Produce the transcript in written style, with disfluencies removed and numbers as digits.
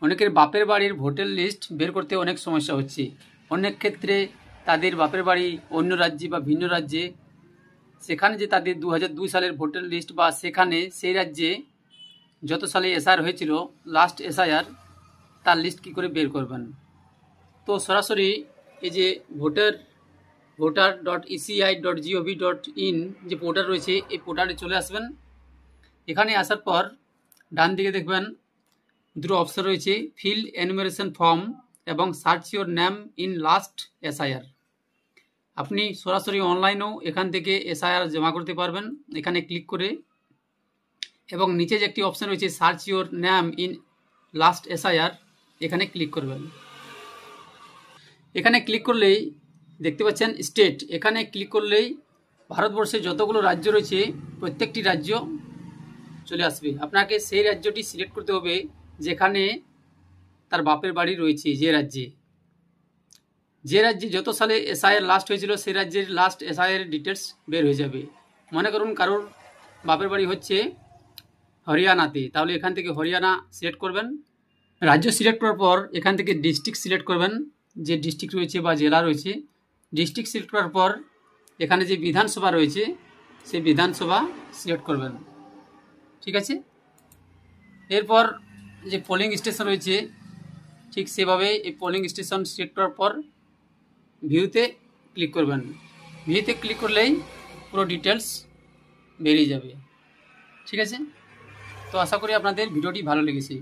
অনেকের বাপের বাড়ির ভোটার লিস্ট বের করতে অনেক সমস্যা হচ্ছে। অনেক ক্ষেত্রে তাদের বাপের বাড়ি অন্য রাজ্যে বা ভিন্ন রাজ্যে, সেখানে যে তাদের 2002 সালের ভোটার লিস্ট বা সেখানে সেই রাজ্যে যত সালে এসআইআর হয়েছিল লাস্ট এসআইআর, তার লিস্ট কী করে বের করবেন। তো সরাসরি এই যে voter.eci.gov.in যে পোর্টাল রয়েছে, এই পোর্টালে চলে আসবেন। এখানে আসার পর ডান দিকে দেখবেন দুটো অপশন রয়েছে, ফিল এনুমেরেশন ফর্ম এবং search your name in last SIR. আপনি সরাসরি অনলাইনেও এখান থেকে এসআইআর জমা করতে পারবেন এখানে ক্লিক করে, এবং নিচে যে একটি অপশন রয়েছে search your name in last SIR, এখানে ক্লিক করবেন। এখানে ক্লিক করলেই দেখতে পাচ্ছেন স্টেট, এখানে ক্লিক করলেই ভারতবর্ষে যতগুলো রাজ্য রয়েছে প্রত্যেকটি রাজ্য চলে আসবে। আপনাকে সেই রাজ্যটি সিলেক্ট করতে হবে যেখানে তার বাপের বাড়ি রয়েছে, যে রাজ্যে যত সালে এসআইআর লাস্ট হয়েছিল সেই রাজ্যের লাস্ট এসআইআর ডিটেলস বের হয়ে যাবে। মনে করুন কারোর বাপের বাড়ি হচ্ছে হরিয়ানাতে, তাহলে এখান থেকে হরিয়ানা সিলেক্ট করবেন। রাজ্য সিলেক্ট করার পর এখান থেকে ডিস্ট্রিক্ট সিলেক্ট করবেন, যে ডিস্ট্রিক্ট রয়েছে বা জেলা রয়েছে। ডিস্ট্রিক্ট সিলেক্ট করার পর এখানে যে বিধানসভা রয়েছে সেই বিধানসভা সিলেক্ট করবেন, ঠিক আছে। এরপর যে পোলিং স্টেশন রয়েছে ঠিক সেভাবে এই পোলিং স্টেশন সিলেক্ট করার পর ভিউতে ক্লিক করবেন। ভিউতে ক্লিক করলেই পুরো ডিটেলস বেরিয়ে যাবে, ঠিক আছে। তো আশা করি আপনাদের ভিডিওটি ভালো লেগেছে।